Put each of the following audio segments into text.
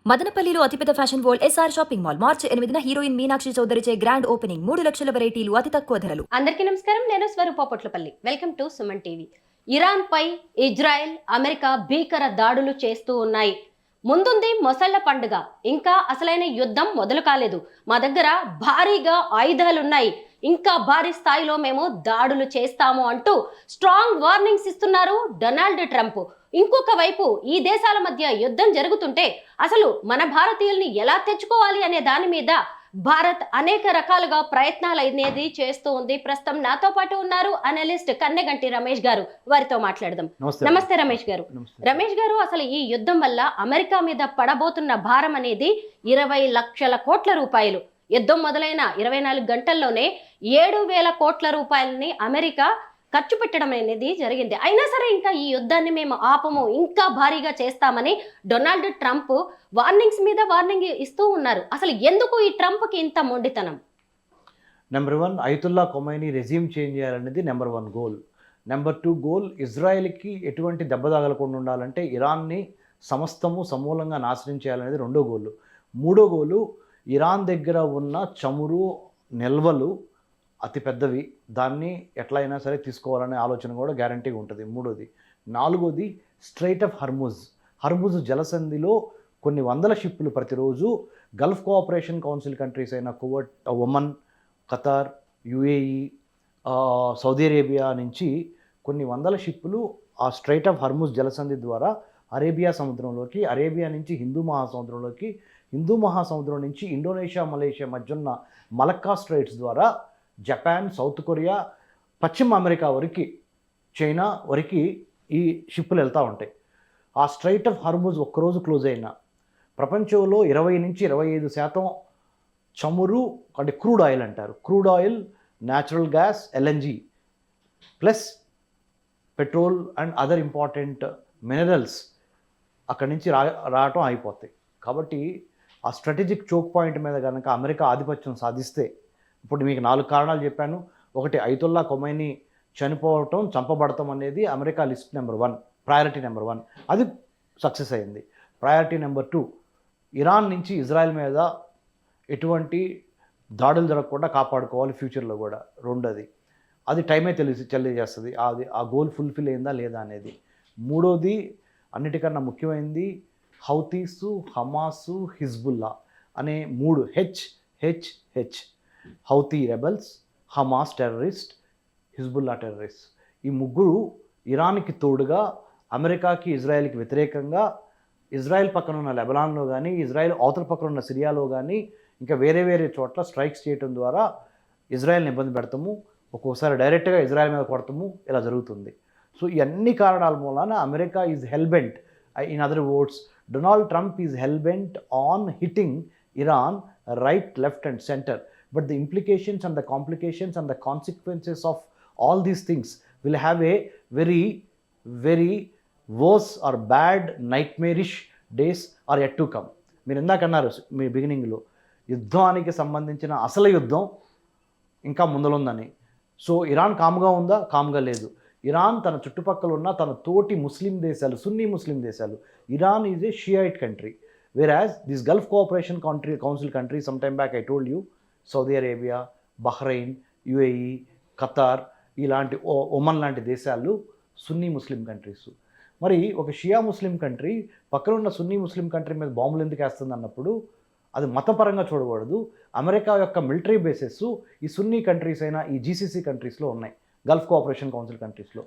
మదనపల్లిలో అతిపెద్ద fashion world SR shopping mall మార్చి 8న హీరోయిన్ మీనాక్షి చౌదరిచే గ్రాండ్ ఓపెనింగ్ 3 లక్షల వెరైటీలు అతి తక్కువ ధరలు. అందరికీ నమస్కారం. నేను Swaroopa Potlapalli. Welcome to Suman TV. Iran పై ఇజ్రాయెల్, అమెరికా భీకర దాడులు చేస్తూ ఉన్నాయి. ముందుంది మొసళ్ల పండుగ. ఇంకా అసలైన యుద్ధం మొదలు కాలేదు. మా దగ్గర భారీగా ఆయుధాలున్నాయి, ఇంకా భారీ స్థాయిలో మేము దాడులు చేస్తాము అంటూ స్ట్రాంగ్ వార్నింగ్స్ ఇస్తున్నారు డొనాల్డ్ ట్రంప్. ఇంకొక వైపు ఈ దేశాల మధ్య యుద్ధం జరుగుతుంటే అసలు మన భారతీయుల్ని ఎలా తెచ్చుకోవాలి అనే దాని మీద భారత్ అనేక రకాలుగా ప్రయత్నాలు అనేది చేస్తూ ఉంది. ప్రస్తుతం నాతో పాటు ఉన్నారు అనలిస్ట్ కన్నెగంటి రమేష్ గారు. వారితో మాట్లాడదాం. నమస్తే రమేష్ గారు. రమేష్ గారు, అసలు ఈ యుద్ధం వల్ల అమెరికా మీద పడబోతున్న భారం అనేది 20 లక్షల కోట్ల రూపాయలు. యుద్ధం మొదలైన 24 గంటల్లోనే 7,000 కోట్ల రూపాయలని అమెరికా ఖర్చు పెట్టడం అనేది జరిగింది. అయినా సరే ఇంకా ఈ యుద్ధాన్ని మేము ఆపము, ఇంకా భారీగా చేస్తామని డొనాల్డ్ ట్రంప్ వార్నింగ్స్ మీద వార్నింగ్ ఇస్తూ ఉన్నారు. అసలు ఎందుకు ఈ ట్రంప్కి ఇంత మొండితనం? Number 1, Ayatollah Khomeini resume change చేయాలనేది నెంబర్ 1 గోల్. నెంబర్ 2 గోల్, ఇజ్రాయెల్కి ఎటువంటి దెబ్బ తగలకుండా ఉండాలంటే ఇరాన్ని సమస్తము సమూలంగా నాశనం చేయాలనేది 2వ గోలు. 3వ గోలు, ఇరాన్ దగ్గర ఉన్న చమురు నిల్వలు అతి పెద్దవి, దాన్ని ఎట్లయినా సరే తీసుకోవాలనే ఆలోచన కూడా గ్యారంటీగా ఉంటుంది. 3వది. 4వది, స్ట్రైట్ ఆఫ్ హర్ముజ్ జలసంధిలో కొన్ని వందల షిప్పులు ప్రతిరోజు గల్ఫ్ కోఆపరేషన్ కౌన్సిల్ కంట్రీస్ అయిన Kuwait, Oman, Qatar, UAE, Saudi Arabia నుంచి కొన్ని వందల షిప్పులు ఆ స్ట్రైట్ ఆఫ్ హర్ముజ్ జలసంధి ద్వారా అరేబియా సముద్రంలోకి, అరేబియా నుంచి హిందూ మహాసముద్రంలోకి, హిందూ మహాసముద్రం నుంచి ఇండోనేషియా, మలేషియా మధ్య ఉన్న మలక్కా స్ట్రైట్స్ ద్వారా జపాన్, సౌత్ కొరియా, పశ్చిమ అమెరికా వరకు, చైనా వరకు ఈ షిప్పులు వెళ్తూ ఉంటాయి. ఆ స్ట్రైట్ ఆఫ్ హర్ముజ్ ఒక్కరోజు క్లోజ్ అయినా ప్రపంచంలో 20 నుంచి 25% చమురు, అంటే క్రూడ్ ఆయిల్ అంటారు, crude oil, natural gas, LNG plus petrol and other important minerals అక్కడి నుంచి రావటం అయిపోతాయి. కాబట్టి ఆ స్ట్రాటజిక్ చోక్ పాయింట్ మీద కనుక అమెరికా ఆధిపత్యం సాధిస్తే, ఇప్పుడు మీకు 4 కారణాలు చెప్పాను. 1, అయతుల్లా ఖొమైనీ చనిపోవటం, చంపబడటం అనేది America list number 1, priority number 1, అది సక్సెస్ అయింది. ప్రయారిటీ నెంబర్ 2, ఇరాన్ నుంచి ఇజ్రాయెల్ మీద ఎటువంటి దాడులు జరగకుండా కాపాడుకోవాలి ఫ్యూచర్లో కూడా. 2వది, అది టైమే తెలియజేస్తుంది అది ఆ గోల్ ఫుల్ఫిల్ అయిందా లేదా అనేది. 3వది, అన్నిటికన్నా ముఖ్యమైనది, హౌతీసు, హమాసు, హిజ్బుల్లా అనే 3 H, Houthi rebels, Hamas terrorist, Hezbollah terrorist. ఈ ముగ్గురు ఇరాన్కి తోడుగా అమెరికాకి, ఇజ్రాయెల్కి వ్యతిరేకంగా ఇజ్రాయెల్ పక్కన ఉన్న లెబనాన్లో కానీ, ఇజ్రాయెల్ అవతల పక్కన ఉన్న సిరియాలో కానీ, ఇంకా వేరే వేరే చోట్ల స్ట్రైక్స్ చేయడం ద్వారా ఇజ్రాయెల్ని ఇబ్బంది పెడతాము, ఒక్కోసారి డైరెక్ట్గా ఇజ్రాయెల్ మీద కొడతాము, ఇలా జరుగుతుంది. సో ఈ అన్ని కారణాల మూలాన America is hellbent, in other words Donald Trump is hellbent on hitting Iran right, left and centre. But the implications and the complications and the consequences of all these things will have a very, very worse or bad, nightmarish days are yet to come. మీరు ఇందాక అన్నారు మీ బిగినింగ్లో, యుద్ధానికి సంబంధించిన అసలు యుద్ధం ఇంకా ముందలుందని. So Iran కామ్గా ఉందా? కామ్గా లేదు. ఇరాన్ తన చుట్టుపక్కల ఉన్న తన తోటి ముస్లిం దేశాలు, సున్నీ ముస్లిం దేశాలు, Iran is a షియైట్ country, whereas this Gulf Cooperation Council country, sometime back I told you, Saudi Arabia, Bahrain, UAE, Qatar, ఇలాంటి ఒమన్ లాంటి దేశాలు సున్నీ ముస్లిం కంట్రీస్. మరి ఒక షియా ముస్లిం కంట్రీ పక్కనున్న సున్నీ ముస్లిం కంట్రీ మీద బాంబులు ఎందుకు వేస్తుంది అన్నప్పుడు అది మతపరంగా చూడకూడదు. అమెరికా యొక్క మిలిటరీ బేసెస్ ఈ సున్నీ కంట్రీస్ అయినా ఈ జీసీసీ కంట్రీస్లో ఉన్నాయి, గల్ఫ్ కోఆపరేషన్ కౌన్సిల్ కంట్రీస్లో.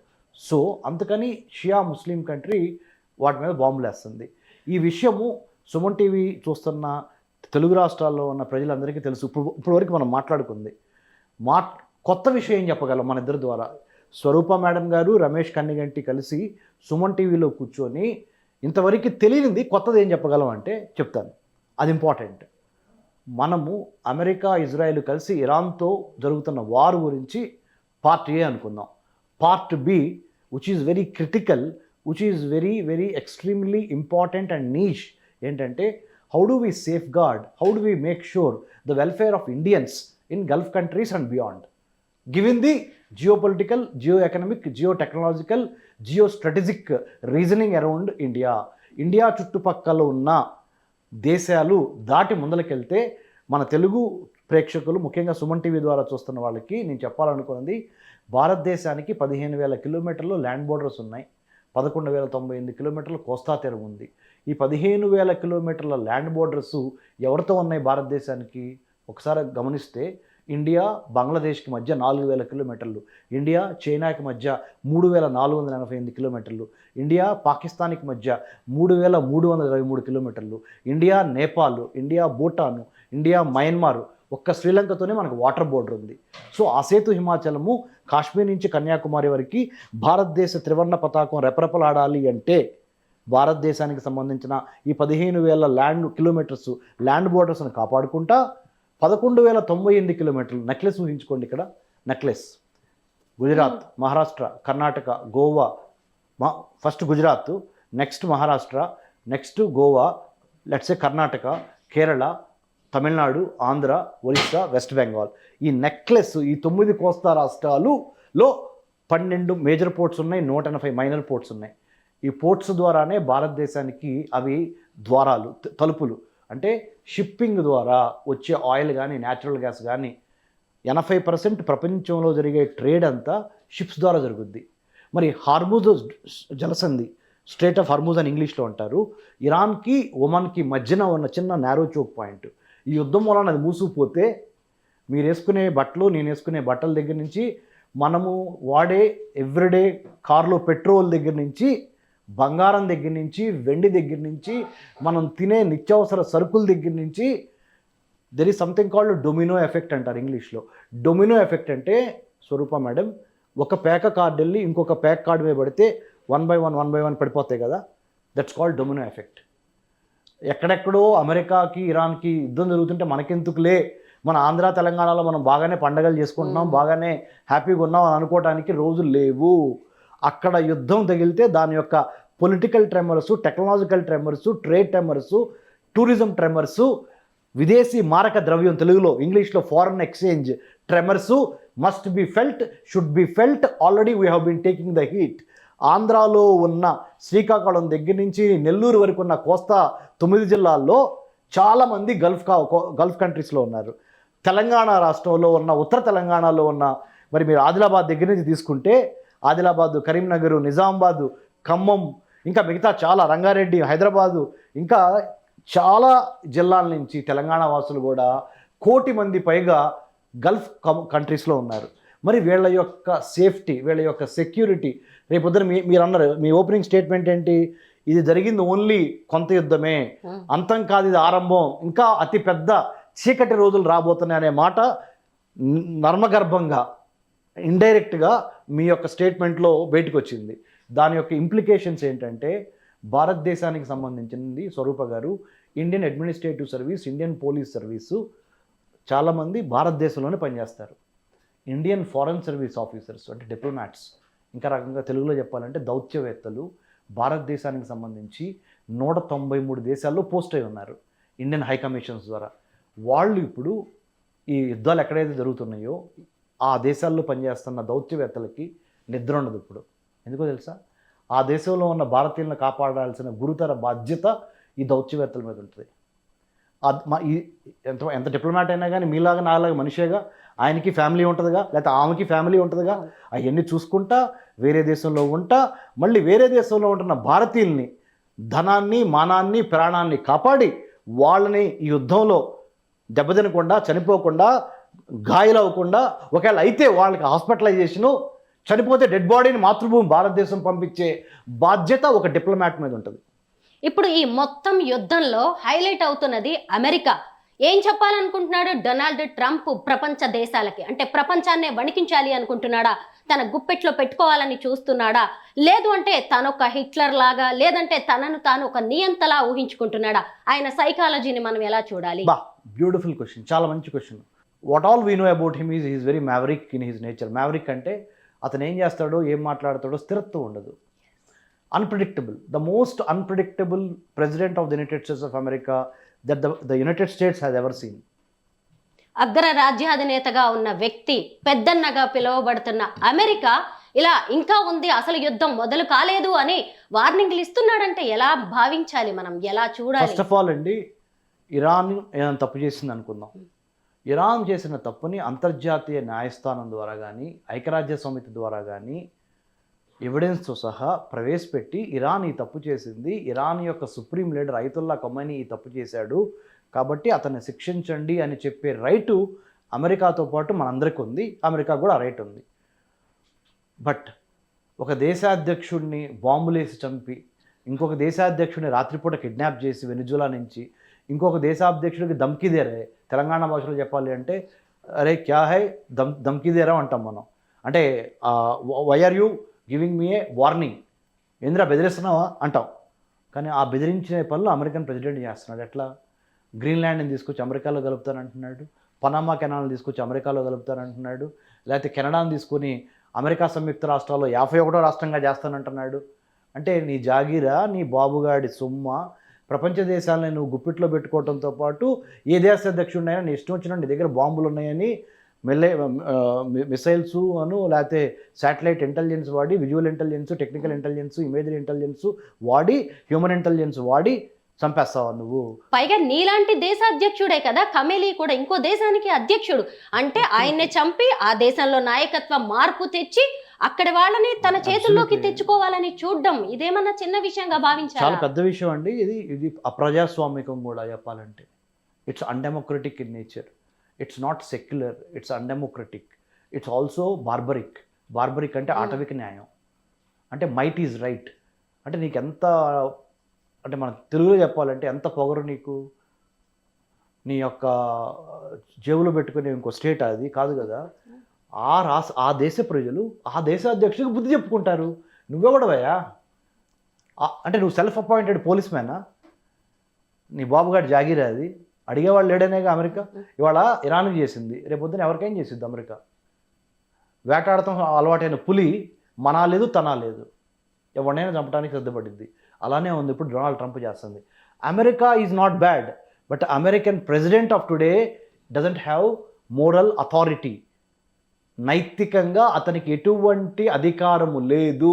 సో అందుకని షియా ముస్లిం కంట్రీ వాటి మీద బాంబులు వేస్తుంది. ఈ విషయము సుమన్ టీవీ చూస్తున్న తెలుగు రాష్ట్రాల్లో ఉన్న ప్రజలందరికీ తెలుసు. ఇప్పటివరకు మనం మాట్లాడుకుంది కొత్త విషయం ఏం చెప్పగలం మన ఇద్దరి ద్వారా? స్వరూప మేడం గారు, రమేష్ కన్నిగంటి కలిసి సుమన్ టీవీలో కూర్చొని ఇంతవరకు తెలియనిది కొత్తది ఏం చెప్పగలం అంటే చెప్తాను, అది ఇంపార్టెంట్. మనము అమెరికా, ఇజ్రాయెల్ కలిసి ఇరాన్తో జరుగుతున్న వార్ గురించి పార్ట్ ఏ అనుకుందాం. Part B, which is very critical, which is very very extremely important and niche, ఏంటంటే how do we safeguard, how do we make sure the welfare of Indians in Gulf countries and beyond, given the geopolitical, geoeconomic, geotechnological, geostrategic reasoning around India. India చుట్టుపక్కల ఉన్న దేశాలు దాటి ముందలకెళ్తే మన తెలుగు ప్రేక్షకులు ముఖ్యంగా Suman TV ద్వారా చూస్తున్న వాళ్ళకి నేను చెప్పాలనుకున్నది, భారతదేశానికి 15,000 కిలోమీటర్లు ల్యాండ్ బోర్డర్స్ ఉన్నాయి, 11,098 కిలోమీటర్ల కోస్తా తీరం ఉంది. ఈ 15,000 కిలోమీటర్ల ల్యాండ్ బోర్డర్స్ ఎవరితో ఉన్నాయి భారతదేశానికి? ఒకసారి గమనిస్తే ఇండియా బంగ్లాదేశ్కి మధ్య 4,000 కిలోమీటర్లు, ఇండియా చైనాకి మధ్య 3,488 కిలోమీటర్లు, ఇండియా పాకిస్తాన్కి మధ్య 3,323 కిలోమీటర్లు, India Nepal, India Bhutan, India Myanmar, ఒక్క శ్రీలంకతోనే మనకు వాటర్ బోర్డర్ ఉంది. సో ఆ సేతు హిమాచలము కాశ్మీర్ నుంచి కన్యాకుమారి వరకు భారతదేశ త్రివర్ణ పతాకం రెపరెపలాడాలి అంటే భారతదేశానికి సంబంధించిన ఈ 15,000 ల్యాండ్ బోర్డర్స్ని కాపాడుకుంటా 11,098 కిలోమీటర్లు నెక్లెస్ ఊహించుకోండి. ఇక్కడ necklace Gujarat, Maharashtra, Karnataka, Goa, first Gujarat, next Maharashtra, next Goa, let's say Karnataka, Kerala, Tamil Nadu, Andhra, Orissa, west Bengal. ఈ నెక్లెస్ ఈ 9 కోస్తా రాష్ట్రాలులో 12 మేజర్ పోర్ట్స్ ఉన్నాయి, 180 మైనర్ పోర్ట్స్ ఉన్నాయి. ఈ పోర్ట్స్ ద్వారానే భారతదేశానికి అవి ద్వారాలు, తలుపులు. అంటే షిప్పింగ్ ద్వారా వచ్చే ఆయిల్ కానీ న్యాచురల్ గ్యాస్ కానీ 80% ప్రపంచంలో జరిగే ట్రేడ్ అంతా షిప్స్ ద్వారా జరుగుద్ది. మరి హార్మూజ్ జలసంధి, స్ట్రేట్ ఆఫ్ హార్మూజ్ అని ఇంగ్లీష్లో అంటారు, ఇరాన్కి ఒమన్కి మధ్యన ఉన్న చిన్న నారో చోక్ పాయింట్. ఈ యుద్ధం వలన అది మూసుకుపోతే మీరు వేసుకునే బట్టలు, నేను వేసుకునే బట్టల దగ్గర నుంచి, మనము వాడే ఎవ్రీడే కార్లో పెట్రోల్ దగ్గర నుంచి, బంగారం దగ్గర నుంచి, వెండి దగ్గర నుంచి, మనం తినే నిత్యావసర సరుకుల దగ్గర నుంచి, there is something called Domino effect అంటారు ఇంగ్లీష్లో. డొమినో ఎఫెక్ట్ అంటే స్వరూప మేడం, ఒక ప్యాక్ కార్డు వెళ్ళి ఇంకొక ప్యాక్ కార్డు మీద పడితే 1 by 1 పడిపోతాయి కదా, దట్స్ కాల్డ్ డొమినో ఎఫెక్ట్. ఎక్కడెక్కడో అమెరికాకి ఇరాన్కి యుద్ధం జరుగుతుంటే మనకెందుకులే, మన ఆంధ్ర తెలంగాణలో మనం బాగానే పండగలు చేసుకుంటున్నాం, బాగానే హ్యాపీగా ఉన్నాం అని అనుకోవడానికి రోజులు లేవు. అక్కడ యుద్ధం తగిలితే దాని యొక్క political tremors, technological tremors, trade tremors, tourism tremors, విదేశీ మారక ద్రవ్యం తెలుగులో, ఇంగ్లీష్లో foreign exchange tremors must be felt, should be felt. Already we have been taking the heat. ఆంధ్రాలో ఉన్న శ్రీకాకుళం దగ్గర నుంచి నెల్లూరు వరకు ఉన్న కోస్తా 9 జిల్లాల్లో చాలామంది గల్ఫ్ కంట్రీస్లో ఉన్నారు. తెలంగాణ రాష్ట్రంలో ఉన్న, ఉత్తర తెలంగాణలో ఉన్న, మరి మీరు ఆదిలాబాద్ దగ్గర నుంచి తీసుకుంటే ఆదిలాబాదు, కరీంనగర్, నిజామాబాదు, ఖమ్మం, ఇంకా మిగతా చాలా, రంగారెడ్డి, హైదరాబాదు, ఇంకా చాలా జిల్లాల నుంచి తెలంగాణ వాసులు కూడా 1 కోటి మంది పైగా గల్ఫ్ కంట్రీస్లో ఉన్నారు. మరి వీళ్ళ యొక్క సేఫ్టీ, వీళ్ళ యొక్క సెక్యూరిటీ, రేపొద్దున మీరు అన్నారు, మీ ఓపెనింగ్ స్టేట్మెంట్ ఏంటి, ఇది జరిగింది ఓన్లీ కొంత యుద్ధమే, అంతం కాదు ఇది ఆరంభం, ఇంకా అతి పెద్ద చీకటి రోజులు రాబోతున్నాయి అనే మాట నర్మగర్భంగా, ఇండైరెక్ట్గా మీ యొక్క స్టేట్మెంట్లో బయటకు వచ్చింది. దాని యొక్క ఇంప్లికేషన్స్ ఏంటంటే, భారతదేశానికి సంబంధించింది స్వరూప గారు, Indian administrative service, Indian police service చాలామంది భారతదేశంలోనే పనిచేస్తారు. ఇండియన్ ఫారెన్ సర్వీస్ ఆఫీసర్స్ అంటే డిప్లొమాట్స్, ఇంకా రకంగా తెలుగులో చెప్పాలంటే దౌత్యవేత్తలు భారతదేశానికి సంబంధించి 193 దేశాల్లో పోస్ట్ అయి ఉన్నారు ఇండియన్ హై కమిషన్స్ ద్వారా. వాళ్ళు ఇప్పుడు ఈ యుద్ధాలు ఎక్కడైతే జరుగుతున్నాయో ఆ దేశాల్లో పనిచేస్తున్న దౌత్యవేత్తలకి నిద్ర ఉండదు ఇప్పుడు. ఎందుకో తెలుసా? ఆ దేశంలో ఉన్న భారతీయులను కాపాడాల్సిన గురుతర బాధ్యత ఈ దౌత్యవేత్తల మీద ఉంటుంది. ఎంత డిప్లొమాట్ అయినా కానీ మీలాగా నాలాగా మనిషేగా, ఆయనకి ఫ్యామిలీ ఉంటుందిగా, లేకపోతే ఆమెకి ఫ్యామిలీ ఉంటుందిగా, అవన్నీ చూసుకుంటా వేరే దేశంలో ఉంటా, మళ్ళీ వేరే దేశంలో ఉంటున్న భారతీయుల్ని ధనాన్ని, మానాన్ని, ప్రాణాన్ని కాపాడి వాళ్ళని ఈ యుద్ధంలో దెబ్బతినకుండా, చనిపోకుండా, గాయాలవ్వకుండా, ఒకవేళ అయితే వాళ్ళకి హాస్పిటలైజేషను, చనిపోతే డెడ్ బాడీని మాతృభూమి భారతదేశం పంపించే బాధ్యత ఒక డిప్లొమాట్ మీద ఉంటుంది. ఇప్పుడు ఈ మొత్తం యుద్ధంలో హైలైట్ అవుతున్నది అమెరికా. ఏం చెప్పాలనుకుంటున్నాడు డొనాల్డ్ ట్రంప్ ప్రపంచ దేశాలకి? అంటే ప్రపంచాన్నే వణికించాలి అనుకుంటున్నాడా? తన గుప్పెట్లో పెట్టుకోవాలని చూస్తున్నాడా? లేదు అంటే తనొక హిట్లర్ లాగా, లేదంటే తనను తాను ఒక నియంతలా ఊహించుకుంటున్నాడా? ఆయన సైకాలజీని మనం ఎలా చూడాలి? బ్యూటిఫుల్ క్వశ్చన్, చాలా మంచి question. What all we know about him is very maverick in his nature. Maverick అంటే అతను ఏం చేస్తాడో, ఏం మాట్లాడతాడో స్థిరత్వం ఉండదు. Unpredictable, the most unpredictable president of the United states of America that the United States has ever seen. అగ్ర రాజ్యాధినేతగా ఉన్న వ్యక్తి, పెద్దన్నగా పిలువబడుతున్న అమెరికా ఇలా ఇంకా ఉంది, అసలు యుద్ధం మొదలు కాలేదు అని వార్నింగ్లు ఇస్తున్నాడంటే ఎలా భావించాలి మనం, ఎలా చూడాలి? ఫస్ట్ ఆఫ్ ఆల్ అండి, ఇరాన్ ఏదైనా తప్పు చేసింది అనుకుందాం. ఇరాన్ చేసిన తప్పుని అంతర్జాతీయ న్యాయస్థానం ద్వారా కానీ ఐక్యరాజ్య సమితి ద్వారా కానీ ఎవిడెన్స్తో సహా ప్రవేశపెట్టి ఇరాన్ ఈ తప్పు చేసింది, ఇరాన్ యొక్క సుప్రీం లీడర్ అయతుల్లా ఖొమైనీ ఈ తప్పు చేశాడు కాబట్టి అతన్ని శిక్షించండి అని చెప్పే రైటు అమెరికాతో పాటు మనందరికీ ఉంది, అమెరికా కూడా ఆ రైట్ ఉంది. బట్ ఒక దేశాధ్యక్షుడిని బాంబులేసి చంపి, ఇంకొక దేశాధ్యక్షుడిని రాత్రిపూట కిడ్నాప్ చేసి వెనిజులా నుంచి ఇంకొక దేశాధ్యక్షుడికి దమ్కిదేరే, తెలంగాణ భాషలో చెప్పాలి అంటే అరే క్యా హై దమ్కిదేరా అంటాం మనం. అంటే why are you giving me a warning, ఏంద్రా బెదిరిస్తున్నావా అంటాం. కానీ ఆ బెదిరించే పనులు అమెరికన్ ప్రెసిడెంట్ చేస్తున్నాడు. ఎట్లా? గ్రీన్లాండ్ని తీసుకొచ్చి అమెరికాలో కలుపుతానంటున్నాడు, పనామా కెనాల్ని తీసుకొచ్చి అమెరికాలో కలుపుతానంటున్నాడు, లేకపోతే కెనడాను తీసుకొని అమెరికా సంయుక్త రాష్ట్రాల్లో 51వ రాష్ట్రంగా చేస్తానంటున్నాడు. అంటే నీ జాగీరా, నీ బాబుగాడి సొమ్మ, ప్రపంచ దేశాలని నువ్వు గుప్పిట్లో పెట్టుకోవడంతో పాటు ఏ దేశ అధ్యక్షుడినైనా నీ ఇష్టం వచ్చినట్టు నీ దగ్గర బాంబులు ఉన్నాయని మిసైల్స్ లేకపోతే శాటిలైట్ ఇంటెలిజెన్స్ వాడి, visual intelligence, technical intelligence, imagery intelligence వాడి, హ్యూమన్ ఇంటెలిజెన్స్ వాడి చంపేస్తావా నువ్వు? పైగా నీలాంటి దేశాధ్యక్షుడే కదా ఖమేనీ కూడా ఇంకో దేశానికి అధ్యక్షుడు. అంటే ఆయన్నే చంపి ఆ దేశంలో నాయకత్వ మార్పు తెచ్చి అక్కడి వాళ్ళని తన చేతుల్లోకి తెచ్చుకోవాలని చూడడం ఇదేమన్నా చిన్న విషయంగా భావించాలి? చాలా పెద్ద విషయం అండి. ఇది అప్రజాస్వామికం కూడా చెప్పాలంటే. It's undemocratic in nature, it's not secular, it's undemocratic, it's also barbaric. Barbaric అంటే ఆటవిక న్యాయం, అంటే మైట్ ఈజ్ రైట్. అంటే నీకు ఎంత, అంటే మన తెలుగులో చెప్పాలంటే ఎంత పొగరు నీకు, నీ యొక్క జేబులో పెట్టుకునే ఇంకో స్టేట్ అది కాదు కదా. ఆ దేశ ప్రజలు ఆ దేశ అధ్యక్షుడికి బుద్ధి చెప్పుకుంటారు. నువ్వెవడవయ్యా? అంటే నువ్వు సెల్ఫ్ అపాయింటెడ్ పోలీస్ మ్యానా? నీ బాబుగాడు జాగీరా అది? అడిగేవాళ్ళు లేడనేగా అమెరికా. ఇవాళ ఇరాన్కి చేసింది, రేపొద్దున ఎవరికైనా చేసిద్ది అమెరికా. వేటాడటం అలవాటైన పులి మనా లేదు తనా లేదు, ఎవరినైనా చంపడానికి సిద్ధపడింది. అలానే ఉంది ఇప్పుడు డొనాల్డ్ ట్రంప్ చేస్తుంది. America is not bad, but American president of today doesn't have moral authority. నైతికంగా అతనికి ఎటువంటి అధికారము లేదు.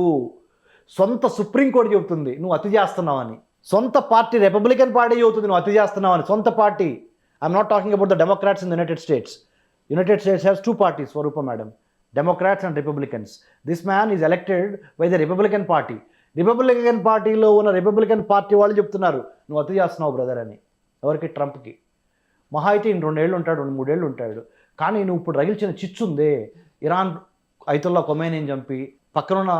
సొంత సుప్రీంకోర్టు చెబుతుంది నువ్వు అతి చేస్తున్నావని, సొంత పార్టీ రిపబ్లికన్ పార్టీ చెబుతుంది నువ్వు అతి చేస్తున్నావని. సొంత party. I'm not talking about the Democrats in the United States. United States has 2 parties, Swaroopa madam, Democrats and Republicans. This man is elected by the Republican party. రిపబ్లికన్ పార్టీలో ఉన్న రిపబ్లికన్ పార్టీ వాళ్ళు చెప్తున్నారు నువ్వు అతి చేస్తున్నావు బ్రదర్ అని. ఎవరికి? ట్రంప్కి. మహా అయితే 2 ఏళ్ళు ఉంటాడు, 3 ఏళ్ళు ఉంటాడు. కానీ నువ్వు ఇప్పుడు రగిల్చిన చిచ్చుందే, ఇరాన్ అయతుల్లా ఖొమైనీని చంపి పక్కనున్న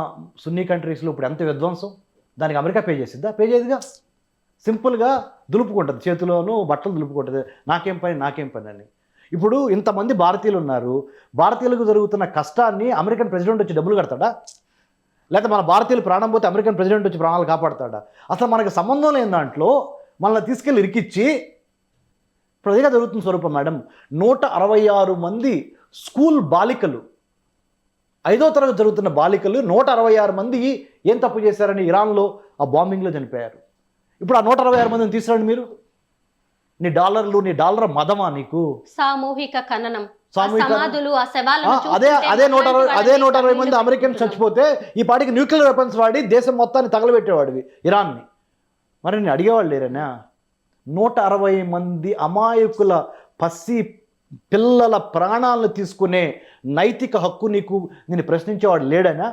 సున్నీ కంట్రీస్లో ఇప్పుడు ఎంత విధ్వంసం, దానికి అమెరికా పే చేసిద్దా? పే చేయదుగా. సింపుల్గా దులుపుకుంటుంది, చేతిలోనూ బట్టలు దులుపుకుంటుంది, నాకేం పని అని. ఇప్పుడు ఇంతమంది భారతీయులు ఉన్నారు, భారతీయులకు జరుగుతున్న కష్టాన్ని అమెరికన్ ప్రెసిడెంట్ వచ్చి డబ్బులు కడతాడా? లేకపోతే మన భారతీయులు ప్రాణం పోతే అమెరికన్ ప్రెసిడెంట్ వచ్చి ప్రాణాలు కాపాడతాడా? అసలు మనకి సంబంధం లేని దాంట్లో మనల్ని తీసుకెళ్ళి ఇరికిచ్చి ఇప్పుడు అదిగా జరుగుతుంది స్వరూపం మేడం. 166 మంది స్కూల్ బాలికలు, 5వ తరగతి జరుగుతున్న బాలికలు 166 మంది ఏం తప్పు చేశారని ఇరాన్లో ఆ బాంబింగ్లో చనిపోయారు. ఇప్పుడు ఆ 166 మందిని తీసుకురండి మీరు. నీ డాలర్ మదమా నీకు? సామూహిక ఖననం, సామూహిక సమాధులు, ఆ శవాలను అదే 160 మంది అమెరికన్స్ చచ్చిపోతే ఈ పాటికి న్యూక్లియర్ వెపన్స్ వాడి దేశం మొత్తాన్ని తగలబెట్టేవాడివి ఇరాన్ని. మరి నేను అడిగేవాళ్ళు లేరనా? 160 మంది అమాయకుల పసి పిల్లల ప్రాణాలను తీసుకునే నైతిక హక్కు నీకు నేను ప్రశ్నించేవాడు లేడనా?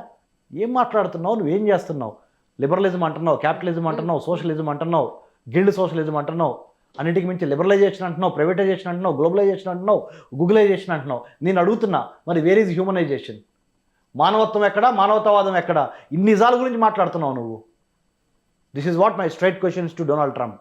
ఏం మాట్లాడుతున్నావు? నువ్వేం చేస్తున్నావు? లిబరలిజం అంటున్నావు, క్యాపిటలిజం అంటున్నావు, సోషలిజం అంటున్నావు, గిల్డ్ సోషలిజం అంటున్నావు, అన్నిటికి మించి లిబరలైజేషన్ అంటున్నావు, ప్రైవేటైజేషన్ అంటున్నావు, గ్లోబలైజేషన్ అంటున్నావు, గూగులైజేషన్ అంటున్నావు. నేను అడుగుతున్నా, మరి వేర్ ఈజ్ హ్యూమనైజేషన్? మానవత్వం ఎక్కడా? మానవతావాదం ఎక్కడా? ఇన్ని నిజాల గురించి మాట్లాడుతున్నావు నువ్వు. This is what my straight questions to Donald Trump.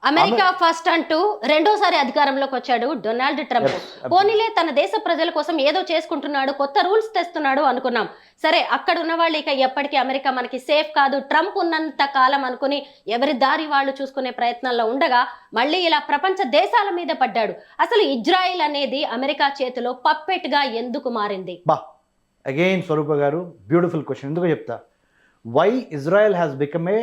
America first అంటూ రెండోసారి అధికారంలోకి వచ్చాడు డొనాల్డ్ ట్రంప్. పోనీలే తన దేశ ప్రజల కోసం ఏదో చేసుకుంటున్నాడు, కొత్త రూల్స్ తెస్తున్నాడు అనుకున్నాం. సరే, అక్కడ ఉన్న వాళ్ళు ఇక ఎప్పటికీ అమెరికా మనకి సేఫ్ కాదు, ట్రంప్ ఉన్నంత కాలం అనుకుని ఎవరి దారి వాళ్ళు చూసుకునే ప్రయత్నాల్లో ఉండగా మళ్ళీ ఇలా ప్రపంచ దేశాల మీద పడ్డాడు. అసలు ఇజ్రాయిల్ అనేది అమెరికా చేతిలో పప్పెట్గా ఎందుకు మారింది? అగైన్ స్వరూప గారు, బ్యూటిఫుల్ క్వశ్చన్. ఎందుకు చెప్తా. Why Israel has become a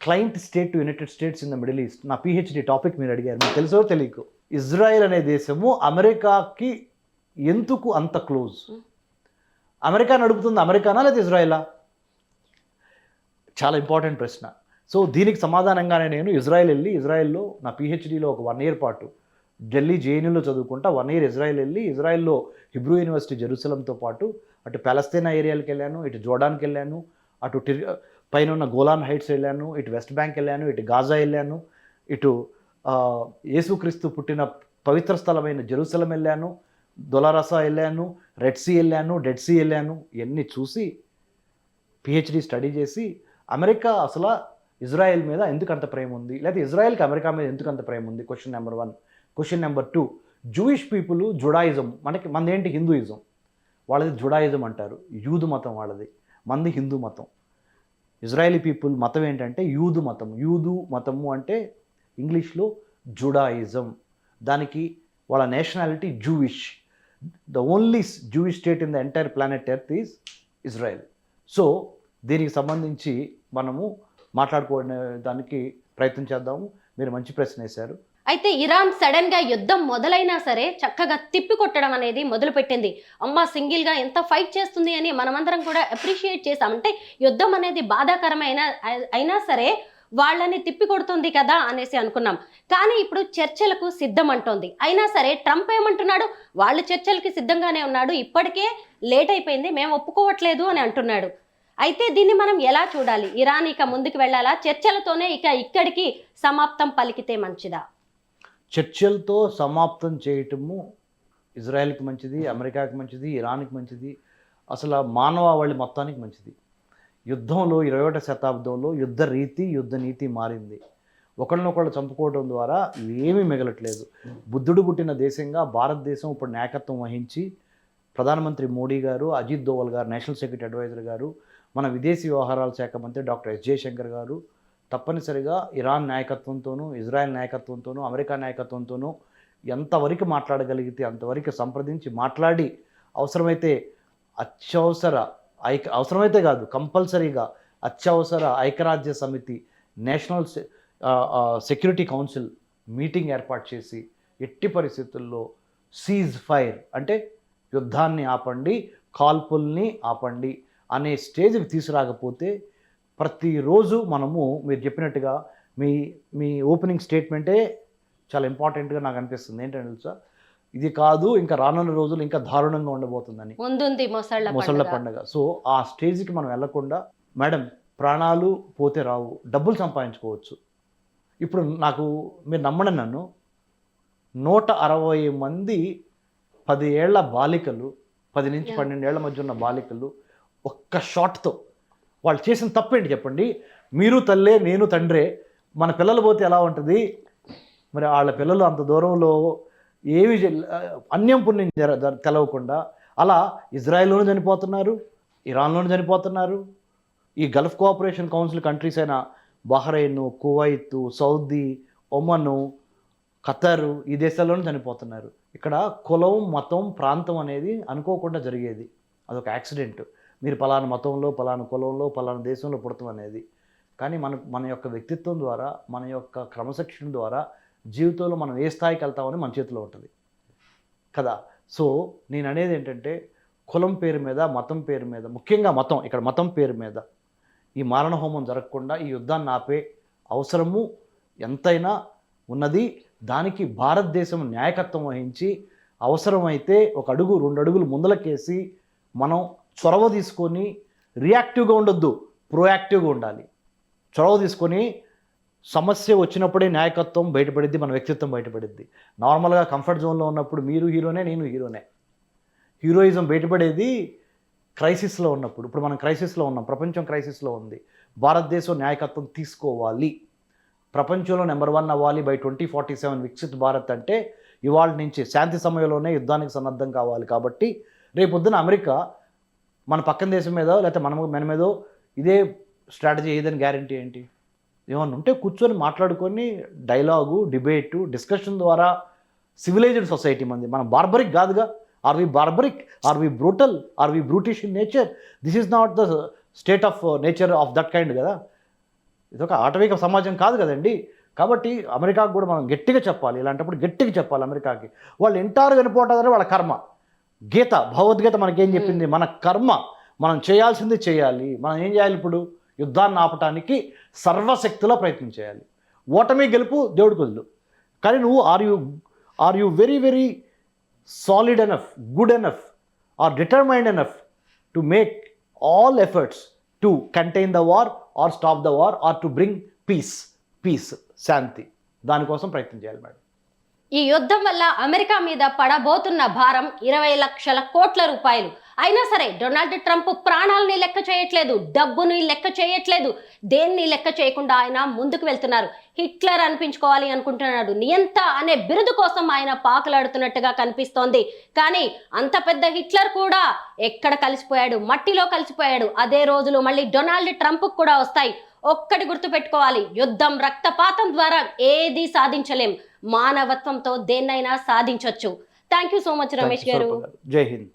client state to United States in the Middle East. నా పిహెచ్డి టాపిక్ మీరు అడిగారు, మీకు తెలుసో తెలియకు. ఇజ్రాయెల్ అనే దేశము అమెరికాకి ఎందుకు అంత క్లోజ్? అమెరికా నడుపుతుంది అమెరికానా లేదా ఇజ్రాయెలా? చాలా ఇంపార్టెంట్ ప్రశ్న. సో దీనికి సమాధానంగానే నేను ఇజ్రాయెల్ వెళ్ళి ఇజ్రాయెల్లో నా పిహెచ్డీలో ఒక 1 year పాటు ఢిల్లీ జేఎన్యూలో చదువుకుంటా 1 year ఇజ్రాయెల్ వెళ్ళి ఇజ్రాయెల్లో హిబ్రూ యూనివర్సిటీ జెరూసలంతో పాటు అటు పాలస్తీనా ఏరియాలకు వెళ్ళాను, ఇటు జోర్డాన్కి వెళ్ళాను, అటు పైన ఉన్న గోలాన్ హైట్స్ వెళ్ళాను, ఇటు వెస్ట్ బ్యాంక్ వెళ్ళాను, ఇటు గాజా వెళ్ళాను, ఇటు యేసుక్రీస్తు పుట్టిన పవిత్ర స్థలమైన జెరూసలం వెళ్ళాను, దొలరసా వెళ్ళాను, రెడ్ సీ వెళ్ళాను, డెడ్ సీ వెళ్ళాను. ఇవన్నీ చూసి పిహెచ్డి స్టడీ చేసి అమెరికా అసలు ఇజ్రాయెల్ మీద ఎందుకు అంత ప్రేమ ఉంది, లేదా ఇజ్రాయెల్కి అమెరికా మీద ఎందుకు అంత ప్రేమ ఉంది, question number 1. Question number 2, Jewish people Judaism, మనదేంటి హిందూయిజం, వాళ్ళది జుడాయిజం అంటారు, యూదు మతం వాళ్ళది, మనది హిందూ మతం. ఇజ్రాయలీ పీపుల్ మతం ఏంటంటే యూదు మతం. యూదు మతము అంటే ఇంగ్లీష్లో జుడాయిజం. దానికి వాళ్ళ nationality Jewish. The only Jewish state in the entire planet earth is Israel. So దీనికి సంబంధించి మనము మాట్లాడుకోవడానికి ప్రయత్నం చేద్దాము. మీరు మంచి ప్రశ్న వేశారు. అయితే ఇరాన్ సడన్ గా యుద్ధం మొదలైనా సరే చక్కగా తిప్పి కొట్టడం అనేది మొదలుపెట్టింది. అమ్మ సింగిల్ గా ఎంత ఫైట్ చేస్తుంది అని మనమందరం కూడా అప్రిషియేట్ చేసాం. అంటే యుద్ధం అనేది బాధాకరమైన అయినా సరే వాళ్ళని తిప్పి కొడుతుంది కదా అనేసి అనుకున్నాం. కానీ ఇప్పుడు చర్చలకు సిద్ధం అంటోంది. అయినా సరే ట్రంప్ ఏమంటున్నాడు, వాళ్ళు చర్చలకి సిద్ధంగానే ఉన్నాడు, ఇప్పటికే లేట్ అయిపోయింది, మేము ఒప్పుకోవట్లేదు అని అంటున్నాడు. అయితే దీన్ని మనం ఎలా చూడాలి? ఇరాన్ ఇక ముందుకు వెళ్ళాలా, చర్చలతోనే ఇక ఇక్కడికి సమాప్తం పలికితే మంచిదా? చర్చలతో సమాప్తం చేయటము ఇజ్రాయెల్కి మంచిది, అమెరికాకి మంచిది, ఇరాన్కి మంచిది, అసలు మానవాళి మొత్తానికి మంచిది. యుద్ధంలో 21వ శతాబ్దంలో యుద్ధ నీతి మారింది. ఒకళ్ళనొకళ్ళు చంపుకోవడం ద్వారా ఏమీ మిగలట్లేదు. బుద్ధుడు పుట్టిన దేశంగా భారతదేశం ఇప్పుడు నాయకత్వం వహించి ప్రధానమంత్రి మోడీ గారు, అజిత్ దోవల్ గారు, నేషనల్ సెక్యూరిటీ అడ్వైజర్ గారు, మన విదేశీ వ్యవహారాల శాఖ మంత్రి డాక్టర్ ఎస్ జయశంకర్ గారు తప్పనిసరిగా ఇరాన్ నాయకత్వంతోనూ, ఇజ్రాయెల్ నాయకత్వంతోనూ, అమెరికా నాయకత్వంతోనూ ఎంతవరకు మాట్లాడగలిగితే అంతవరకు సంప్రదించి మాట్లాడి అవసరమైతే అవసరమైతే కాదు కంపల్సరీగా అత్యవసర ఐక్యరాజ్య సమితి నేషనల్ సెక్యూరిటీ కౌన్సిల్ మీటింగ్ ఏర్పాటు చేసి ఎట్టి పరిస్థితుల్లో సీజ్ ఫైర్ అంటే యుద్ధాన్ని ఆపండి, కాల్పుల్ని ఆపండి అనే స్టేజ్కి తీసుకురాకపోతే ప్రతిరోజు మనము మీరు చెప్పినట్టుగా మీ ఓపెనింగ్ స్టేట్మెంటే చాలా ఇంపార్టెంట్గా నాకు అనిపిస్తుంది. ఏంటంటే తెలుసా, ఇది కాదు ఇంకా రానున్న రోజులు ఇంకా దారుణంగా ఉండబోతుందని, ముందుంది మొసళ్ళ పండుగ. సో ఆ స్టేజ్కి మనం వెళ్లకుండా మేడం ప్రాణాలు పోతే రావు, డబ్బులు సంపాదించుకోవచ్చు. ఇప్పుడు మీరు నమ్మండి, నన్ను 160 మంది 10 ఏళ్ల బాలికలు, 10 నుంచి 12 ఏళ్ల మధ్య ఉన్న బాలికలు ఒక్క షాట్తో వాళ్ళు చేసిన తప్పేంటి చెప్పండి? మీరు తల్లే, నేను తండ్రే, మన పిల్లలు పోతే ఎలా ఉంటుంది? మరి వాళ్ళ పిల్లలు అంత దూరంలో ఏమి అన్యం పుణ్యం తెలవకుండా అలా ఇజ్రాయెల్లోనూ చనిపోతున్నారు, ఇరాన్లోనూ చనిపోతున్నారు. ఈ గల్ఫ్ కోఆపరేషన్ కౌన్సిల్ కంట్రీస్ అయిన బహ్రెయిన్, కువైత్, సౌదీ, ఒమను, ఖతరు ఈ దేశాల్లోనూ చనిపోతున్నారు. ఇక్కడ కులం, మతం, ప్రాంతం అనేది అనుకోకుండా జరిగేది. అదొక యాక్సిడెంట్. మీరు పలానా మతంలో, పలానా కులంలో, పలానా దేశంలో పుడతాం అనేది. కానీ మన యొక్క వ్యక్తిత్వం ద్వారా, మన యొక్క క్రమశిక్షణ ద్వారా జీవితంలో మనం ఏ స్థాయికి వెళ్తామని మన చేతిలో ఉంటుంది కదా. సో నేను అనేది ఏంటంటే కులం పేరు మీద, మతం పేరు మీద, ముఖ్యంగా ఇక్కడ మతం పేరు మీద ఈ మారణ హోమం జరగకుండా ఈ యుద్ధాన్ని ఆపే అవసరము ఎంతైనా ఉన్నది. దానికి భారతదేశం నాయకత్వం వహించి అవసరమైతే 1 అడుగు 2 అడుగులు ముందలకేసి మనం చొరవ తీసుకొని రియాక్టివ్గా ఉండొద్దు, ప్రోయాక్టివ్గా ఉండాలి. చొరవ తీసుకొని సమస్య వచ్చినప్పుడే నాయకత్వం బయటపడిద్ది, మన వ్యక్తిత్వం బయటపడిద్ది. నార్మల్గా కంఫర్ట్ జోన్లో ఉన్నప్పుడు మీరు హీరోనే, నేను హీరోనే. హీరోయిజం బయటపడేది క్రైసిస్లో ఉన్నప్పుడు. ఇప్పుడు మనం క్రైసిస్లో ఉన్నాం, ప్రపంచం క్రైసిస్లో ఉంది. భారతదేశం నాయకత్వం తీసుకోవాలి, ప్రపంచంలో నెంబర్ 1 అవ్వాలి బై 2047 వికసిత్ భారత్ అంటే ఇవాళ నుంచి శాంతి సమయంలోనే యుద్ధానికి సన్నద్ధం కావాలి. కాబట్టి రేపొద్దున అమెరికా మన పక్కన దేశం మీద లేకపోతే మన మీదో ఇదే స్ట్రాటజీ ఏదని గ్యారంటీ ఏంటి? ఏమన్నా ఉంటే కూర్చొని మాట్లాడుకొని డైలాగు, డిబేటు, డిస్కషన్ ద్వారా సివిలైజ్డ్ సొసైటీ మంది. మనం బార్బరిక్ కాదుగా. Are we barbaric? Are we brutal? Are we brutish in nature? This is not the state of nature of that kind కదా. ఇదొక ఆటవిక సమాజం కాదు కదండి. కాబట్టి అమెరికాకు కూడా మనం గట్టిగా చెప్పాలి. ఇలాంటప్పుడు గట్టిగా చెప్పాలి అమెరికాకి. వాళ్ళు ఎంటారు చనిపోవటారే వాళ్ళ కర్మ. భగవద్గీత మనకేం చెప్పింది? మన కర్మ మనం చేయాల్సింది చేయాలి. మనం ఏం చేయాలి? ఇప్పుడు యుద్ధాన్ని ఆపటానికి సర్వశక్తిలో ప్రయత్నం చేయాలి. ఓటమి గెలుపు దేవుడికి వదులు, కానీ నువ్వు are you very very solid enough, good enough or determined enough to make all efforts to contain the war or stop the war or to bring peace శాంతి, దానికోసం ప్రయత్నం చేయాలి మేడం. ఈ యుద్ధం వల్ల అమెరికా మీద పడబోతున్న భారం 20 లక్షల కోట్ల రూపాయలు. అయినా సరే డొనాల్డ్ ట్రంప్ ప్రాణాలని లెక్క చేయట్లేదు, డబ్బుని లెక్క చేయట్లేదు, దేన్ని లెక్క చేయకుండా ఆయన ముందుకు వెళ్తున్నారు. హిట్లర్ అనిపించుకోవాలి అనుకుంటున్నాడు. నియంత అనే బిరుదు కోసం ఆయన పాకులాడుతున్నట్టుగా కనిపిస్తోంది. కానీ అంత పెద్ద హిట్లర్ కూడా ఎక్కడ కలిసిపోయాడు, మట్టిలో కలిసిపోయాడు. అదే రోజులు మళ్ళీ డొనాల్డ్ ట్రంప్ కూడా వస్తాయి. ఒక్కటి గుర్తుపెట్టుకోవాలి, యుద్ధం రక్తపాతం ద్వారా ఏది సాధించలేం, మానవత్వంతో దేన్నైనా సాధించవచ్చు. Thank you so much Ramesh గారు. జై హింద్.